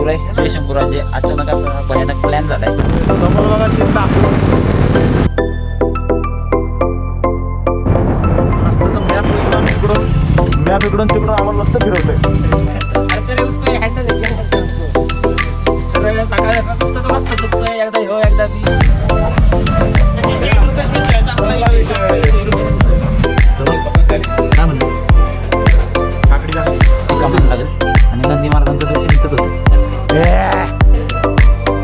शिवराय जय शंभूराजे. अचानक असा भयानक प्लॅन झालाय. समोर बघा चिंता मॅप इकडून तिकडून आम्हाला मस्त फिरवलंय. आणि नंदी महाराजांचं दर्शन इथंच होतं.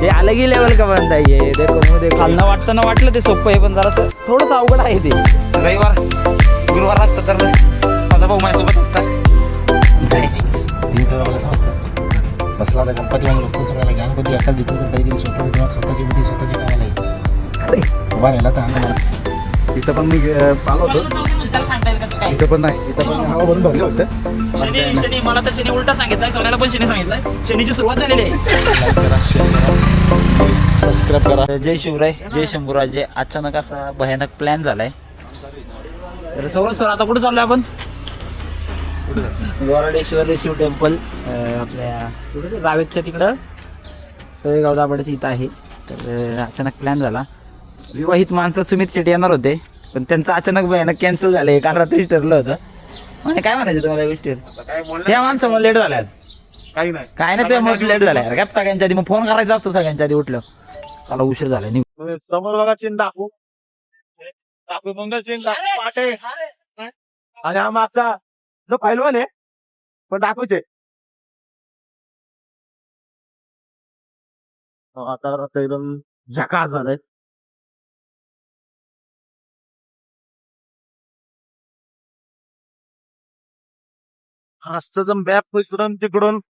हे अलग ही लेवल का बनता ये देखो खालनं वाटतं ना वाटलं ते सोपं आहे, पण जरा थोडंसं अवघड आहे ते. रविवार गुरुवार असतं तर माझा भाऊ माझ्यासोबत असतात. बसला तर गणपती वस्तू सगळ्याला गणपती अकाल देतो, पण काही स्वतःची दिमाग स्वतःची बुद्धी स्वतःची कामाला येते. उभा राहिला तर इथं पण मी पालो होतो. इथं पण नाही, इथं पण हवा भरून भरले होतं. शनी मला तर शनी उलटा सांगितलाय, सोन्याला पण शनी सांगितलंय. शनीची सुरुवात झालेली आहे. सबस्क्राईब करा. जय शिवराय जय शंभूराजे. अचानक असा भयानक प्लॅन झालाय. तर सर आता कुठे चाललोय आपण? गोराडेश्वर शिव टेम्पल आपल्या कुठे रावेतच्या तिकडं तळेगाव दाभाडेचं इथं आहे. तर अचानक प्लॅन झाला. विवाहित माणसं सुमित शेट्टी येणार होते, पण त्यांचं अचानक भयानक कॅन्सल झालं. काल रात्री ठरलं होतं. म्हणजे काय म्हणायचं तुम्हाला गोष्टी? त्या माणसामुळे लेट झाल्या. काय नाही ते मस्त लेट झालाय. काय सगळ्यांच्या आधी मग फोन करायचा असतो सगळ्यांच्या आधी उठलं. त्याला उशीर झाला. समोर बघा चिन्ह दाखवू मंगल सिंग पाटे आणि हा मागचा जो पैलवान आहे पण दाखवचे आता एकदम झकास झालंय. असतं मॅप इकडून तिकडून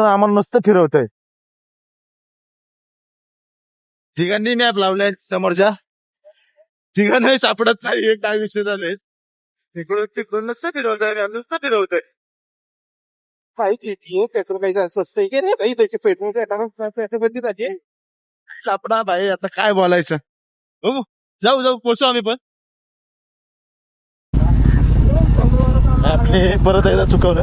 आम्हाला नुसतं फिरवतंय. तिघांनी मॅप लावलाय समोरच्या, तिघांनाही सापडत नाही. हे काय विषय झाले, तिकडून नुसतं फिरवतंय. पाहिजे पेट्रोल काही स्वस्त आहे की नाही भाई, त्याचे पेट्रोल झाली सापडा भाई. आता काय बोलायचं, बघू जाऊ पोचू आम्ही. पण आपले परत एकदा चुकवलं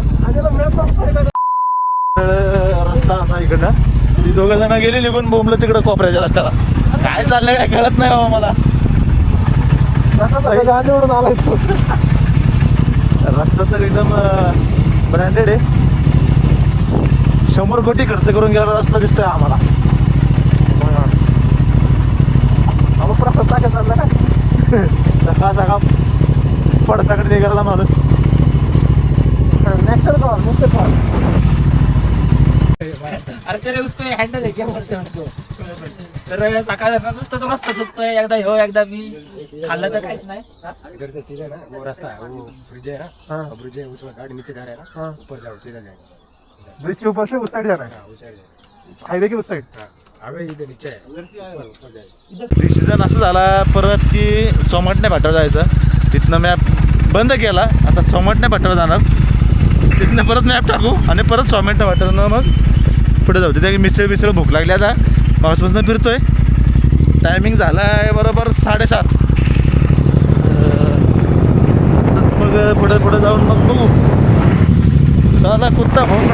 रस्ता असा इकडनं. ती दोघं जण गेली निघून बोंबलं तिकडं कोपऱ्याच्या रस्त्याला. काय चाललंय काय कळत नाही बाबा मला. आलाय तो रस्ता तर एकदम ब्रँडेड आहे. 100 कोटी खर्च करून गेला रस्ता दिसतोय आम्हाला. प्रस्ताव चालला ना सकाळ पडसाकडे निघाला माणूस. अरे तेरे उस पे हँडल आहे क्या? तर सकाळ रस्ता चुकतोय. एकदा हो एकदा मी खाल्लं तर काहीच नाही. इधर सीधा ना वो रास्ता है, वो ब्रिज है ना, ब्रिज है उसमें गाड़ी नीचे जा रहा है ना, ऊपर जाओ सीधा जाएगा. ब्रिज के ऊपर से उस साइड जाना है, उस साइड हाईवे के उस साइड. अबे इधर नीचे है, ऊपर जाएगा. डिसिजन असं झाला परत की सोमटणे फाट्यावर जायचं. तिथनं मॅप बंद केला. आता सोमटणे फाट्यावर जाणार, तिथनं परत मॅप टाकू आणि परत सोमटणे फाट्यावरनं मग पुढे जाऊ. तिथे मिसळ भूक लागली. आता पावसापासून फिरतोय. टायमिंग झाला आहे बरोबर 7:30. मग पुढे जाऊन मग बघू. साला कुत्ता भोंग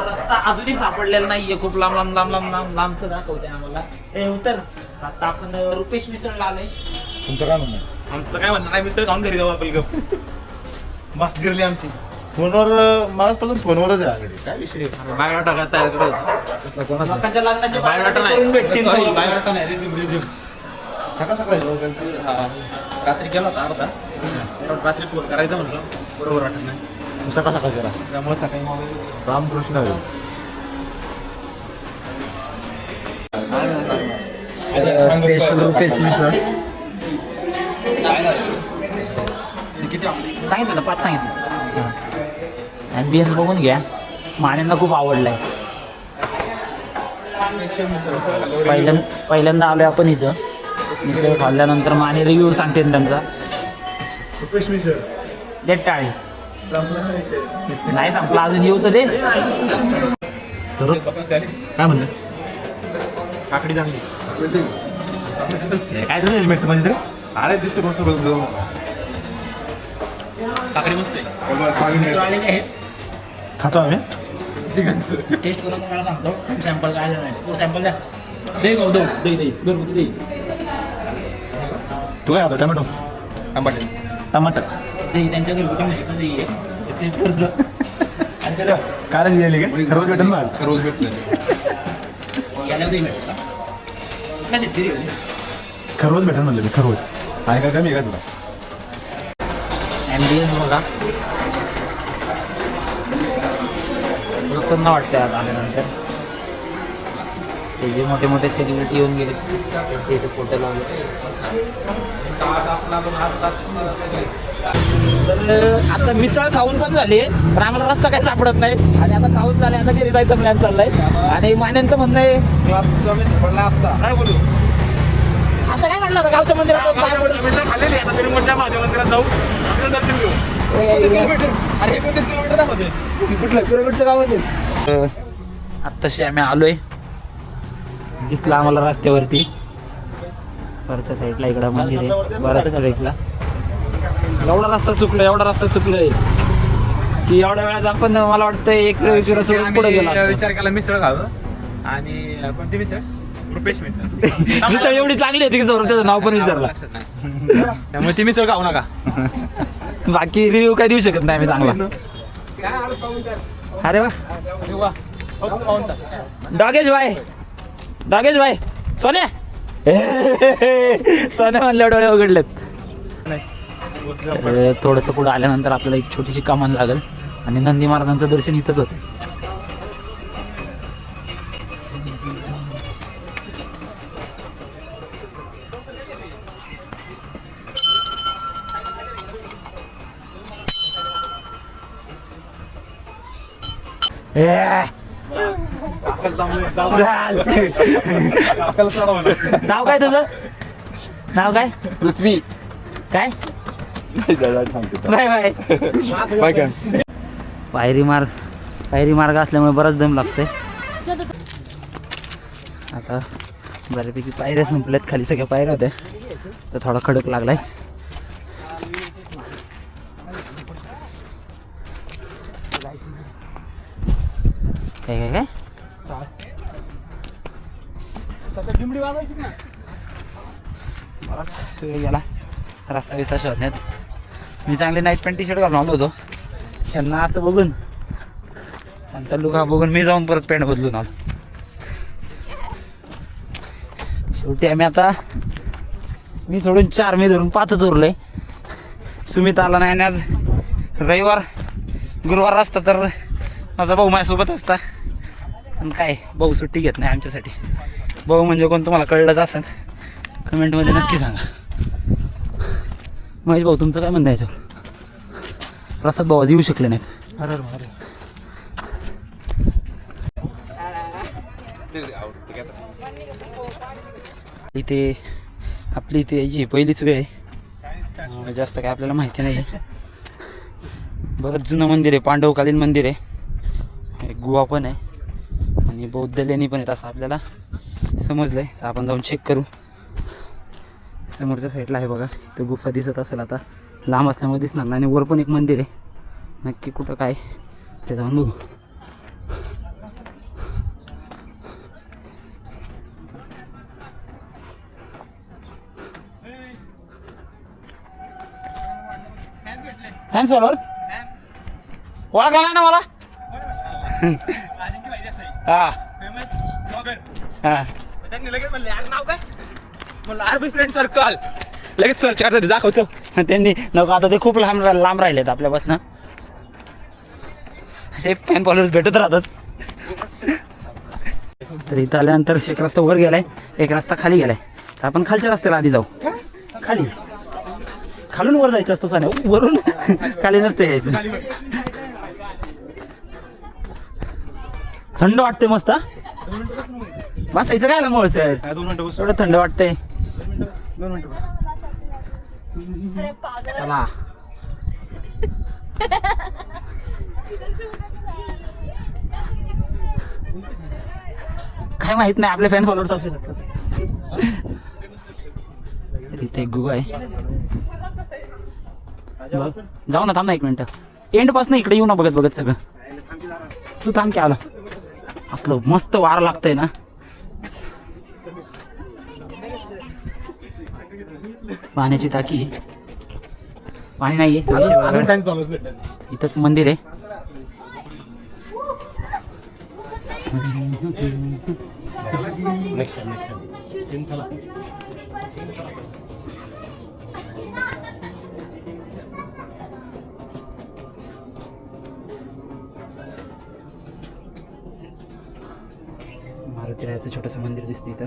रस्ता अजूनही सापडलेला नाहीये. खूप लांबचं दाखवते आम्हाला. हे उतर. आता आपण रुपेश मिसळला आलोय. तुमचं काय म्हणणं? आमचं काय म्हणणं नाही, मिसळ खाऊन घरी जाऊ आपण. बस गिरली आमची. फोनवर मागपासून फोनवरच आहे आघाडी. काय विषय बायोडाटा तयार करत लोकांच्या लग्नाचे बायोडाटा नाही, भेटतील. बायोडाटा नाही, रिझ्यूम. सकाळी रात्री गेला होता अर्धा, रात्री फोन करायचं म्हटलं, बरोबर वाटत नाही. सकाळ जरा त्यामुळे सकाळी मग रामकृष्ण स्पेशल रुपेश मिसळ सांगितलं ना, 5 सांगितलं. ॲम्बियन्स बघून घ्या. माण्यांना खूप आवडलाय. पहिल्यांदा आलोय आपण इथं. मिसळ खाल्ल्यानंतर माने रिव्ह्यू सांगते त्यांचा. रुपेश मिसळ देठ टाळी नाही संपला अजून, येऊ तर दे. काय म्हणलं काकडी चांगली. काय तुझं हेल्मेट माझी तरी अरे दिसतो मस्त काकडी मस्त आहे. मित्र आलेले आहेत, खातो आम्ही. टेस्ट करून मला सांगतो सॅम्पल काय झालं नाही. तो सॅम्पल द्या. दे गो, दे दे दे घरगुती दे. तू काय खातो टमॅटो आंबट. टमाटर दही त्यांच्या घरगुती म्हशीचं दही आहे, ते कर्ज आणि त्याला काय दिली का खरंच भेटेल ना रोज भेटलं. याला दही मिळतं का? कुठला शेतकरी आहे? खरवच भेटेल म्हणलं मी खरवच आहे का कमी आहे का तुला ॲम्बियन्स बघा, प्रसन्न वाटतं आता आल्यानंतर. ते जे मोठे मोठे सेलिब्रिटी येऊन गेले त्यांचे इथे फोटो लावले. तर आता मिसळ खाऊन पण झाली, पण आम्हाला रस्ता काही सापडत नाही आणि आता खाऊन झाले, आता घरी जायचं प्लॅन चाललाय. आणि मान्यांचं म्हणणं आहे क्लासचा मी पडला आता काय बोलू. आता काय म्हटलं गावच्या मंदिरात पाय पडून. खाल्लेली आता तरी मोठ्या महादेव मंदिरात जाऊ आपलं दर्शन घेऊ. अरे 29 किलोमीटर दाखवते. कुठलं पिरमिडचं गाव आहे? आत्ताशी आम्ही आलोय, दिसला आम्हाला रस्त्यावरती वरच्या साईडला इकडं मंदिर आहे, बऱ्याच साईडला. एवढा रस्ता चुकलोय की एवढ्या वेळात आपण मला वाटतं एक सोडून पुढे गेलो असतो. विचार केला मिसळ खावं. आणि कोणती मिसळ. रुपेश मिसळ. मिसळ एवढी चांगली होती की समोर त्याचं नाव पण विचारलं. लक्षात नाही. त्यामुळे ती मिसळ खाऊ नका. बाकी रिव्ह्यू काय देऊ शकत नाही आम्ही चांगला. अरे वा, डॉगेश भाई सोन्या सोन्या म्हणल्या डोळे उघडलेत. थोडंसं पुढं आल्यानंतर आपल्याला एक छोटीशी कमान लागेल आणि नंदी महाराजांचं दर्शन इथंच होतं. नाव काय तुझं? नाव काय? पृथ्वी काय पायरी मार्ग असल्यामुळे बराच दम लागतोय. आता बऱ्यापैकी पायऱ्या संपल्यात, खाली सगळ्या पायऱ्या होत्या तर थोडा खडक लागलाय. काय काय काय बराच वेळ गेला रस्ता बिस्ता शोधण्यात. मी चांगले नाईट पॅन्ट टी शर्ट घालून आलो होतो, यांना असं बघून त्यांचा लुक बघून मी जाऊन परत पॅन्ट बदलून आलो. शेवटी आम्ही आता मी सोडून 4 मी धरून 5च उरलोय. सुमित आला नाही आणि आज रविवार गुरुवार असता तर माझा भाऊ माझ्यासोबत असता, पण काय भाऊ सुट्टी घेत नाही आमच्यासाठी. भाऊ म्हणजे कोण तुम्हाला कळलंच असेल, कमेंटमध्ये नक्की सांगा. महेश भाऊ तुमचं काय म्हणणं आहे याच्यावर? प्रसाद भाऊ आज येऊ शकले नाहीत. इथे आपली इथे याची पहिलीच वेळ आहे, जास्त काय आपल्याला माहिती नाही. बरंच जुनं मंदिर आहे, पांडवकालीन मंदिर आहे, एक गुहा पण आहे आणि बौद्ध लेणी पण आहेत असं आपल्याला समजलंय. तर आपण जाऊन चेक करू. समोरच्या साईडला आहे बघा, तो गुफा दिसत असेल, आता लांब असल्यामुळे दिसणार नाही. आणि वर पण एक मंदिर आहे, नक्की कुठं काय ते जाऊन बघू. फॅन्स फॉलोअर्स ओळखा ना मला. हा हा त्यांनी लगेच म्हणले यार नाव काय म्हणलं आरबी फ्रेंड सर्कल. लगेच सर्च करतात दाखवतो. त्यांनी नको, आता ते खूप लांब राहिलेत आपल्यापासून. असे फॅन फॉलोअर्स भेटत राहतात. तर इथं आल्यानंतर एक रस्ता वर गेलाय, एक रस्ता खाली गेलाय. तर आपण खालच्या रस्त्याला आधी जाऊ. खाली खालून वर जायचं असतो साने, वरून खाली नसते यायचं. थंड वाटते मस्त. बसायचं काय मोळ सर, एवढं थंड वाटतंय. चला काय माहित नाही, आपले फॅन फॉलोअर्स असू शकतात. इथे एक गुहा आहे. बघ, जाऊ ना, थांब ना 1 मिनिट. एंड पासून इकडे येऊ ना बघत बघत सगळं. तू थांब की आला. असलं मस्त वारा लागतंय ना. पाण्याची टाकी, पाणी नाहीये. इथंच मंदिर आहे. मारुतीरायाचं छोटंसं मंदिर दिसतं इथं.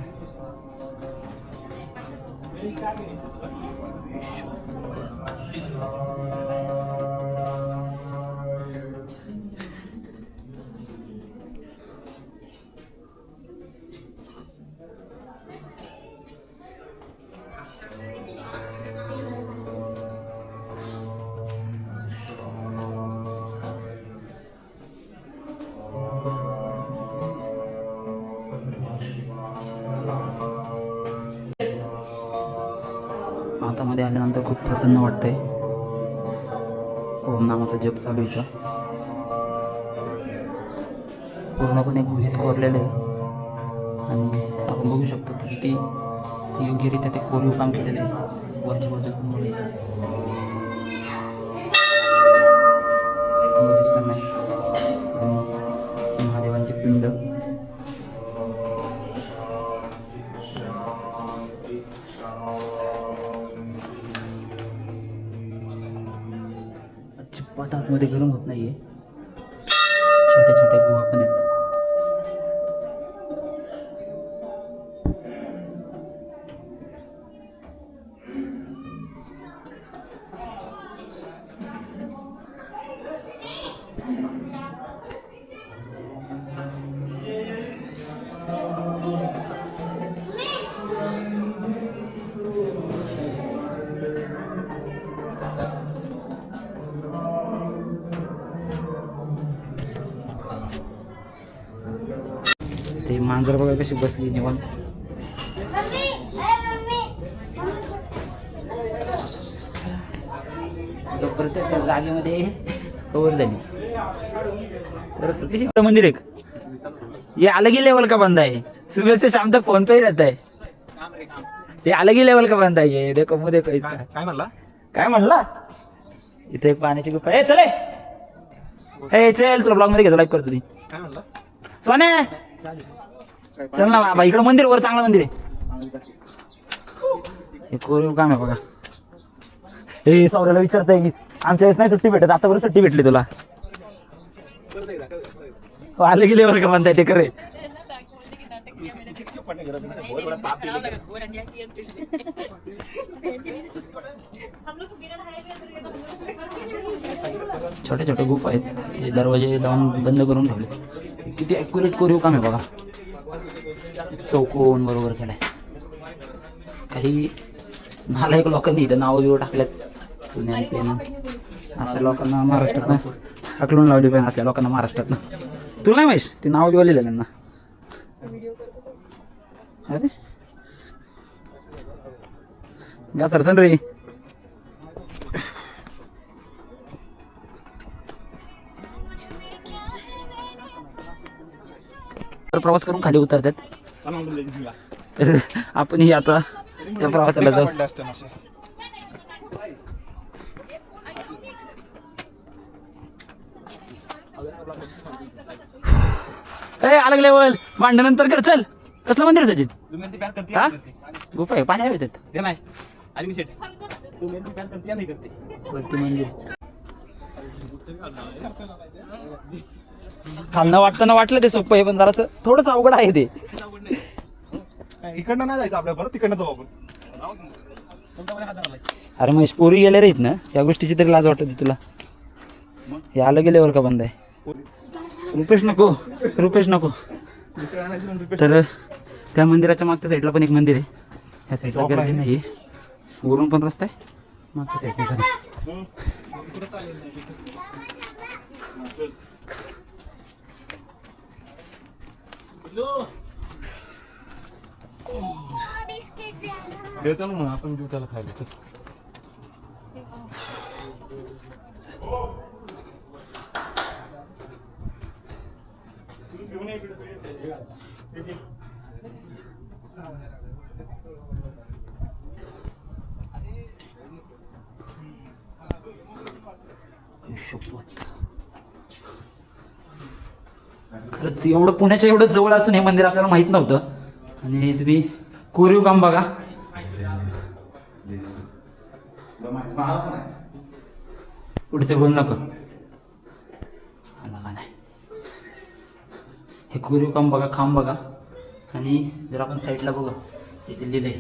आतामध्ये आल्यानंतर खूप प्रसन्न वाटतंय. ओम नामाचा जप चालू इथं. पूर्णपणे गुहेत कोरलेलं आहे आणि आपण बघू शकतो की किती योग्यरित्या ते कोरीव काम केलेलं आहे. वरच्या बाजूला दिसणार नाही. आणि महादेवांची पिंड, अजिबात आतमध्ये गरम होत नाहीये. छोट्या छोट्या गुहा पण आहेत. ते मांजर बघा कशी बसली निवांत. प्रत्येक जागेमध्ये कवर झाली. तर कशी मंदिर एक ये अलग ही लेवल का बंदा है. सुबह से शाम तक फोन पे ही रहता है. ये अलग ही लेवल का बंदा है. ये देखो मुझे काय म्हणला? काय म्हणला. इथे एक पाण्याची गुफा आहे. चले हे चल, तुला ब्लॉग मध्ये घेतो, लाईक करतो. ती काय म्हणला? सोने चल ना बाबा, इकडं मंदिर वर चांगलं मंदिर आहे. हे कोरीव काम आहे बघा. हे सौर्याला विचारताय की आमच्या वेळेस नाही सुट्टी भेटत, आता बरं सुट्टी भेटली तुला. आलं की लेवर का म्हणताय ते करे. छोटे छोटे गुफा आहेत. हे दरवाजे लावून बंद करून ठेवले. किती ॲक्युरेट कोरीव काम आहे बघा. चौकोन बरोबर केलाय. काही नालायक लोकांनी इथं नावं बिवं टाकल्यात. सुन्या पेन अशा लोकांना महाराष्ट्रातनं हाकलून लावली पाहिजे. असल्या लोकांना महाराष्ट्रातनं. तुला नाही माहीत ते नावं बिवलेलं त्यांना. अरे गा सरसन रे. प्रवास करून खाली उतरतात. तर आपणही आता त्या प्रवासाला जाऊ. अलग लेवल भांडणानंतर कर. चल कसलं मंदिर सचिन. हा गुफा आहे, पाणी आहे त्यात. ते नाही आणि मी शेट तू मेहनती प्यार करते या नाही करते. वरती मंदिर खालनं वाटताना वाटलं ते सोपं आहे, पण जरासं थोडंसं अवघड आहे ते. इकडनं नाही जायचं आपल्याला, परत तिकडनं जाऊ आपण. अरे महेश पोरी गेले रे ना, या गोष्टीची तरी लाज वाटत तुला. हे आलं गेल्यावर का बंद आहे. रुपेश नको, रुपेश नको. तर त्या मंदिराच्या मागच्या साईडला पण एक मंदिर आहे. ह्या साईडला गर्दी नाही आहे. वरून पण रस्ता आहे, मागच्या साईडला देतो ना मग आपण देऊ त्याला खायला. खरंच एवढं पुण्याच्या एवढं जवळ असून हे मंदिर आपल्याला माहित नव्हतं. आणि तुम्ही कोरीव काम बघा. पुढचे बोल नको आला का नाही. हे कोरीव काम बघा, खांब बघा. आणि जर आपण साईडला बघू तिथे लिहिले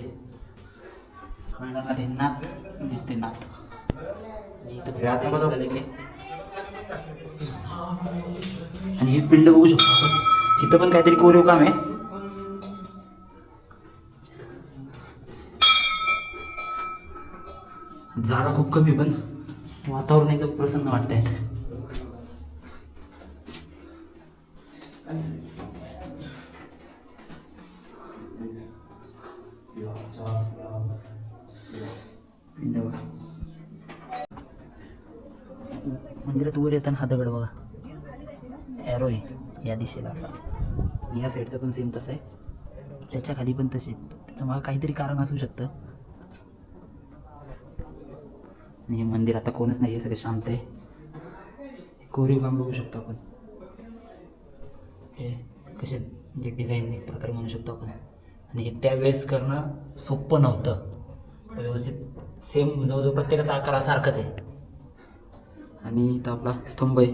कळणार ना ते नाथ दिसते नाथ. आणि ही पिंड बघू शकतो आपण. इथं पण काहीतरी कोरीव काम आहे. जागा खूप कमी पण वातावरण एकदम प्रसन्न वाटत आहे. पिंड बघा. मंदिरात वर येताना हा दगड बघा, एरो आहे या दिशेला असा. आणि या साईडचं पण सेम तसं आहे, त्याच्या खाली पण तसे. त्याच्यामुळे काहीतरी कारण असू शकतं. आणि हे मंदिर आता कोणच नाही, हे सगळं शांत आहे. कोरीव काम बघू शकतो आपण. हे कसे म्हणजे डिझाईन एक प्रकारे म्हणू शकतो आपण. आणि हे त्यावेळेस करणं सोपं नव्हतं. व्यवस्थित सेम जवळजवळ प्रत्येकाचा आकार हा सारखाच आहे. आणि इथं आपला स्तंभ आहे.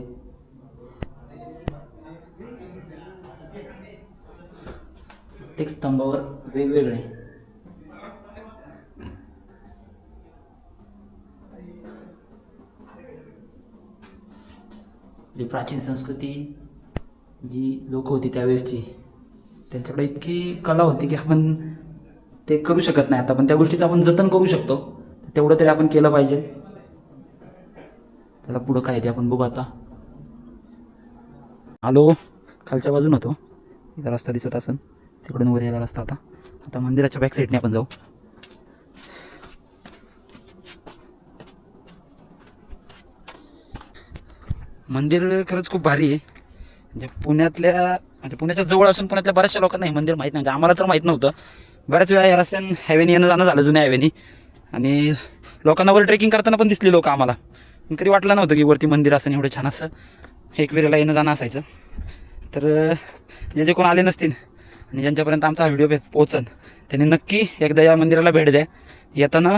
प्रत्येक स्तंभावर वेगवेगळे आहे. आपली प्राचीन संस्कृती जी लोक होती त्यावेळेसची, त्यांच्याकडे इतकी कला होती की आपण ते करू शकत नाही आता. पण त्या गोष्टीचं आपण जतन करू शकतो, तेवढं तरी आपण केलं पाहिजे. चला पुढं काय ते आपण बघू. आता आलो खालच्या बाजून होतो, इथं रस्ता दिसत असेल, तिकडून वर यायला रस्ता. आता मंदिराच्या बॅक साईडने आपण जाऊ. मंदिर खरंच खूप भारी आहे. म्हणजे पुण्याच्या जवळ असून पुण्यातल्या बऱ्याचशा लोकांना हे मंदिर माहीत नाही. म्हणजे आम्हाला तर माहीत नव्हतं. बऱ्याच वेळा या रस्त्याने हायवेने येणं जाणं झालं, जुन्या हायवेने. आणि लोकांना वर ट्रेकिंग करताना पण दिसली लोक आम्हाला. पण कधी वाटलं नव्हतं की वरती मंदिर असं एवढं छान असं एक वेळेला येणं जाणं असायचं. तर जे कोण आले नसतील आणि ज्यांच्यापर्यंत आमचा व्हिडिओ पोहोचन त्यांनी नक्की एकदा या मंदिराला भेट द्या. येताना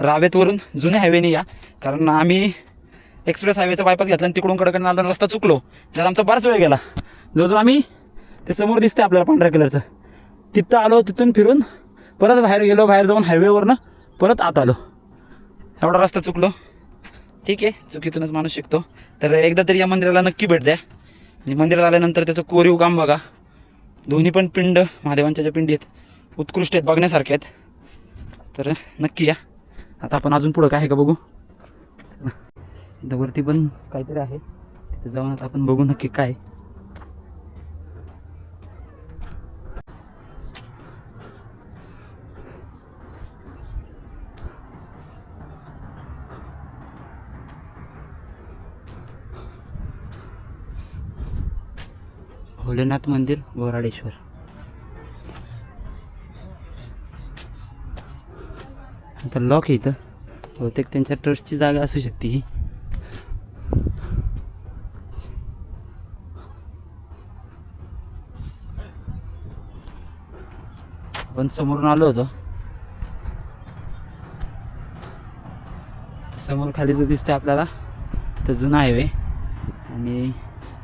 रावेतवरून जुन्या हायवेने या, कारण आम्ही एक्सप्रेस हायवेचा बायपास घेतला आणि तिकडून कडकडून आलो, रस्ता चुकलो. त्यात आमचा बराच वेळ गेला. जवळजवळ आम्ही ते समोर दिसते आपल्याला पांढऱ्या कलरचं, तिथं आलो. तिथून फिरून परत बाहेर गेलो, बाहेर जाऊन हायवेवरनं परत आत आलो. एवढा रस्ता चुकलो. ठीक आहे, चुकीतूनच माणूस शिकतो. तर एकदा तरी या मंदिराला नक्की भेट द्या. आणि मंदिरात आल्यानंतर त्याचं कोरीव काम बघा. दोन्ही पण पिंड महादेवांच्या ज्या पिंडी आहेत उत्कृष्ट आहेत, बघण्यासारखे आहेत. तर नक्की या. आता आपण अजून पुढं काय आहे का बघू. इथं वरती पण काहीतरी आहे, तिथे जाऊन आता आपण बघू नक्की काय. भोलेनाथ मंदिर बोराडेश्वर. आता लॉक आहे इथं, बहुतेक त्यांच्या ट्रस्टची जागा असू शकते ही. आपण समोरून आलो होतो, समोर खाली जो दिसतंय आपल्याला तर जुना हायवे. आणि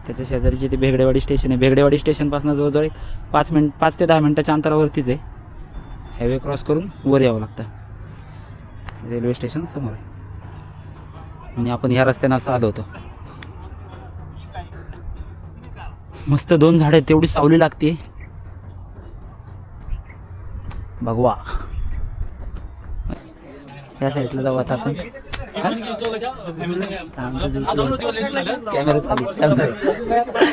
त्याच्या शेजारी जे ते भेगडेवाडी स्टेशन आहे, भेगडेवाडी स्टेशनपासून जवळजवळ 5 ते 10 मिनटाच्या अंतरावरतीच आहे. हायवे क्रॉस करून वर यावं लागतं. रेल्वे स्टेशन समोर आहे. आणि आपण ह्या रस्त्यानं असं आलो होतो. मस्त 2 झाडं आहेत, तेवढी सावली लागते. भगवा या साईडला जाऊ आता आपण. कॅमेरा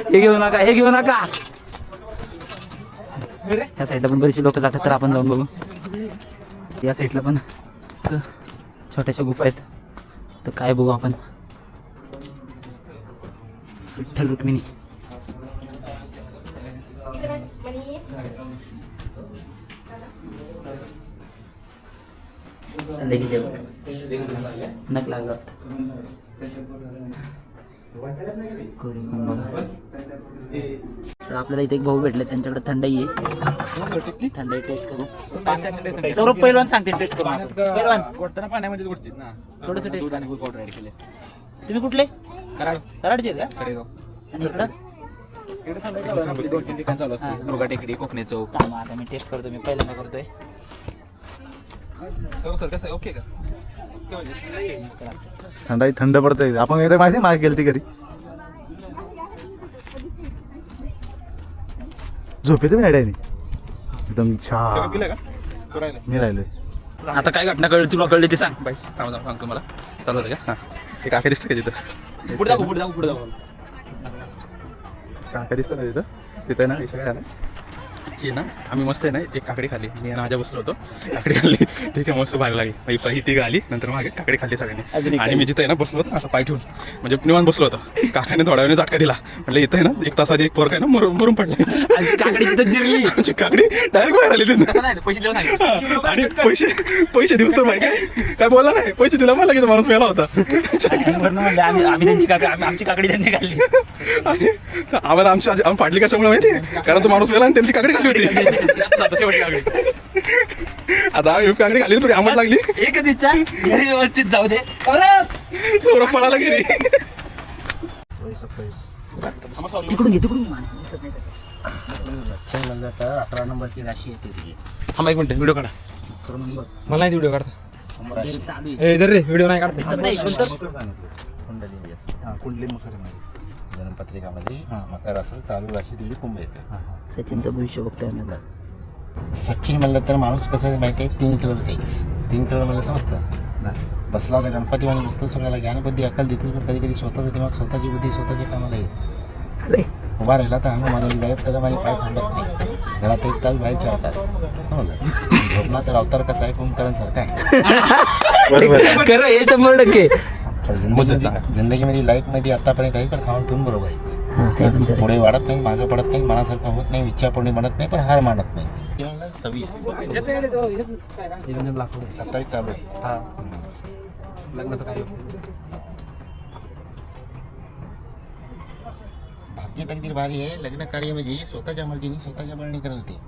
हे घेऊ नका, हे घेऊ नका. ह्या साईडला पण बरीचशी लोक जातात तर आपण जाऊन बघू. या साईडला पण छोट्याशा गुफा आहेत तर काय बघू आपण. विठ्ठल रुक्मिणी नक लागला. तर आपल्याला इथे एक भाऊ भेटले त्यांच्याकडे थंडाई आहे. थंडाई टेस्ट करू. सौरभ पहिलवान सांगते टेस्ट करू. पहिलवान पाण्यामध्ये गोडतील ना थोडंसं टेस्ट आणि पावडर ऍड केले. तुम्ही कुठले कराड कराडचे आहेत का? कडेगाव आणि इकडं 2-3 ठिकाण चालू असते. दुर्गा टेकडी, कोकणे चौक. थांबा, आता मी टेस्ट करतो. मी पहिल्यांदा करतोय. सर कसं आहे ओके का? थंडाई थंड पडतंय. आपण एकदा माहिती मागे गेली ती घरी झोपेत मी अडायनी एकदम छान पिलं का? तो राहिला. मी राहिलोय. आता काय घटना कळली तुला कळली ते सांग. बाई थांबा सांगतो मला. चालू होतं का? हां ते काका दिसतं का तिथं? पुढे दाखव. काका दिसतं ना तिथं? तिथं ना विषय काय झाला की ना आम्ही मस्त आहे ना एक काकडी खाल्ली. मी आणि माझ्या बसलो होतो. काकडी खाल्ली ठीक आहे मस्त भाग लागली. ही ती आली नंतर मागे काकडी खाल्ली सगळ्यांनी. आणि मी जिथं आहे ना बसलो होतो असं पाय ठेवून म्हणजे निवांत बसलो होतो. काकाने थोड्या वेळाने झटका दिला. म्हटलं इथं आहे ना 1 तास आधी एक पोरग आहे ना मरून पडला. काकडी तिथं जिरली. आमची काकडी डायरेक्ट बाहेर आली तिथं. आणि पैसे दिवस तर माहिती काय बोलला नाही. पैसे दिला मला की माणूस मेला होता. आम्ही त्यांची काकडी आमची काकडी त्यांनी खाल्ली. आणि आम्हाला आम्ही फाटली कशामुळे माहिती कारण तो माणूस मेला आणि त्यांची काकडी खाल्ली होती. आता आम्ही काकडी खाल्ली थोडी आंबट लागली. एकच इच्छा घरी व्यवस्थित जाऊ दे. सौरभ पळाला गेली. तिकडून घे तिकडून. म्हणलं तर 11 नंबरची राशी येते तुझी. थांबा एक मिनिट व्हिडिओ काढा. मला नाही व्हिडिओ काढता. चालू रे व्हिडिओ नाही काढता. नाही कुंडली हां कुंडली मकर जन्मपत्रिकामध्ये मकर असेल चालू राशी तुझी कुंभ येते. सचिनचं भविष्य बघतोय आम्ही आता. सचिन म्हणलं तर माणूस कसं आहे माहिती आहे 3 किलो साईज 3 किलो म्हणलं समजतं. बसला तर गणपती आणि वस्तू सगळ्याला ज्ञानबुद्धी अक्कल देतील पण कधी कधी स्वतःचं दिमाग स्वतःची बुद्धी स्वतःच्या कामाला येत. अरे उभा राहिला तर हनुमान जगत कदम आणि पाय थांबत नाही. घरात 1 तास बाहेर 4 तास समजलं. झोपला तर अवतार कसा आहे कुंभकरण सारखा आहे. खरं हे 100%. जिंदगीमध्ये लाईफमध्ये आतापर्यंत आहे पण खाऊन पिऊन बरोबर आहेच. पुढे वाढत नाही मागं पडत नाही मनासारखं होत नाही इच्छा पूर्ण बनत नाही पण हार मानत नाहीच. 26 27 चालू आहे. लग्नाचं कार्य भाग्य तकदीर भारी आहे. लग्न कार्य म्हणजे स्वतःच्या मर्जीने स्वतःच्या बळणी करेल ते.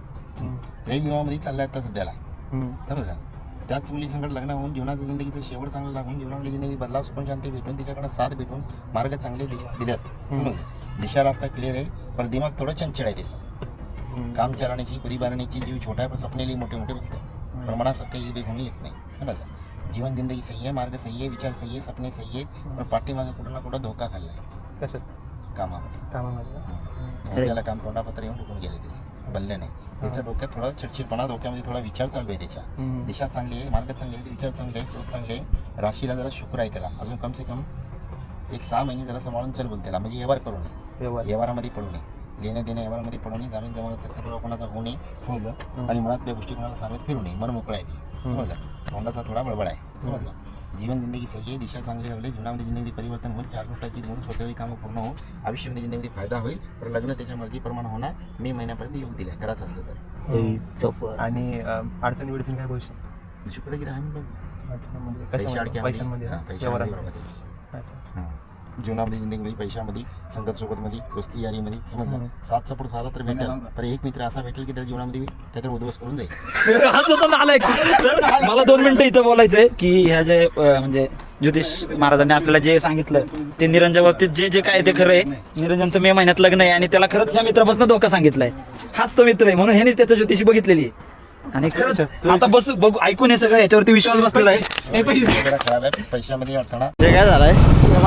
प्रेम विवाहामध्ये चाललाय आता सध्याला समजा. त्याच मुलीसंकट लग्न होऊन जीवनाचं जिंदगीचं शेवट चांगलं लागून जीवनामध्ये जिंदगी बदलाव सुकून शांती भेटून तिच्याकडे साथ भेटून मार्ग चांगले दिल्यात समज. दिशा रास्ता क्लिअर आहे पण दिमाग थोडं चंचल आहे त्याचं. काम चराण्याची पुरी बारण्याची जीव छोटा आहे पण स्वप्नेली मोठे मोठे बघतो. प्रमाणात काही बेघून येत नाही समजलं. जीवन जिंदगी सही आहे मार्ग सही आहे विचार सही आहे सपने सही आहे पण पाठीमागे कुठं ना कुठं धोका खाल्लाय कशात कामामध्ये. त्याला काम तोंडापत्र येऊन उठून गेले त्याचं बल्ले नाही. त्याच्या डोक्यात थोडा चिडचिडपणा डोक्यामध्ये थोडा विचार चालू आहे. त्याच्या दिशा चांगली आहे मार्ग चांगले आहे विचार चांगले आहे सोच चांगले आहे. राशीला जरा शुक्र आहे त्याला अजून कम से कम 6 महिने जरा सांभाळून चल बोल त्याला म्हणजे व्यवहार करू नये. व्यवहारामध्ये पडू नये. लेणे देणे व्यवहारामध्ये पडू नये. जामीन जमानत सक्सेसफुल कोणाचा होऊ नये समजलं. आणि मनातल्या गोष्टी कोणाला सांगत फिरू नये. मन मोकळा आहे समजलं. तोंडाचा थोडा बळबळ आहे समजलं. जीवन जिंदगी सही आहे दिशा चांगली लागली जीवनामध्ये जिंदगी परिवर्तन होईल 4 फुटाची म्हणून स्वतःची कामं पूर्ण होऊन आयुष्यामध्ये जिंदगी फायदा होईल तर लग्न त्याच्या मर्जीप्रमाणे होणार. मे महिन्यापर्यंत योग दिला करायचं असलं तर. आणि अडचणी विडचणी काय भविष्य शुक्रगिरी आहे पैशांमध्ये जीवनामध्ये जिंदगीमध्ये पैशामध्ये संगत सोबतमध्ये दोस्ती यारीमध्ये समजलं. साथ सपोर्ट सारा तर भेटेल पण एक मित्र असा भेटेल की त्या जीवनामध्ये काहीतरी उद्ध्वस्त करून जाईल. मला 2 मिनिटं इथं बोलायचंय की ह्या जे म्हणजे ज्योतिष महाराजांनी आपल्याला जे सांगितलं ते निरंजन बाबतीत जे काय ते खरं आहे. निरंजनचं मे महिन्यात लग्न आहे आणि त्याला खरंच ह्या मित्रापासून धोका सांगितलाय. हाच तो मित्र आहे म्हणून ह्याने त्याचं ज्योतिषी बघितलेली आहे. आणि खरंच आता बघू ऐकून हे सगळं याच्यावरती विश्वास बसलेला आहे. खराब आहे पैशामध्ये अडथळा. ते काय झालंय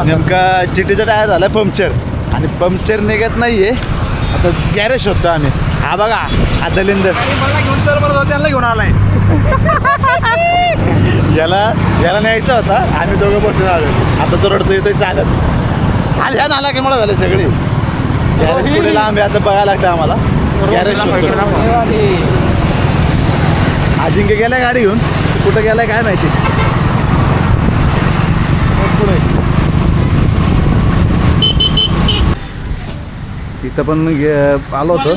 नेमका चिटीचा टायर झालाय पंक्चर आणि पंक्चर निघत नाहीये. आता गॅरेज शोधतो आम्ही. हा बघा हा दलिंदर मला घेऊन चल बरं त्यांना घेऊन आलाय. याला न्यायचा होता आम्ही दोघं बसून आलो. आता तो रडतो येतोय चालत. ह्या नालाकीमुळे झाले सगळे. गॅरेज पुढे लांब आहे आता बघायला लागतं आम्हाला. गॅरेज अजिंक्य गेलाय गाडी घेऊन, कुठं गेलाय काय माहिती. पुढे इथं पण आलो होतो,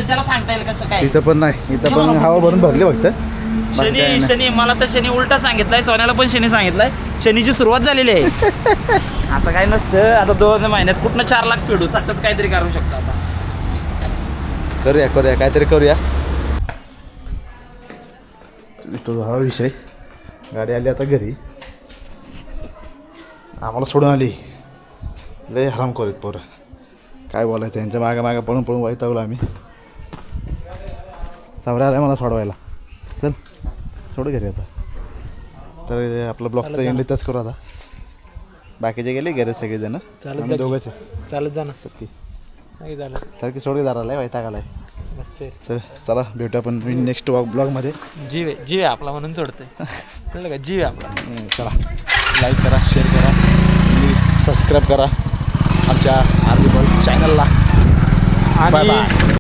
त्याला सांगता येईल कसं काय. इथं पण नाही, इथं पण हवा भरून भरली फक्त. शनी मला तर शनी उलटा सांगितलाय, सोन्याला पण शनी सांगितलाय. शनीची सुरुवात झालेली आहे. आता काय नसतं, आता 2 महिन्यात कुठनं 4 लाख फेडू, सच्चाच काहीतरी करू शकतो आता. करूया काहीतरी करूया. तो हा विषय. गाडी आली आता घरी, आम्हाला सोडून आली. लय हराम करीत पोरं, काय बोलायचं. यांच्या मागे पळून पळून वैतागलो आम्ही. सावऱ्या आलाय मला सोडवायला. चल सोड घरी आता. तर आपलं ब्लॉगचा एंड इथंच करू आता. बाकीचे गेले घरी सगळेजण, आम्ही दोघंच आहे. चालत जाणं चक्की नाही झालं सारखी सोडकी दाराला वैताग आलाय. मस्त चल चला भेटू आपण नेक्स्ट ब्लॉगमध्ये. जीव आहे आपला म्हणून सोडतोय. कळलं का, जीव आहे आपला. चला लाईक करा, शेअर करा आणि सबस्क्राईब करा आमच्या आर्मी बॉल चॅनलला. Bye bye.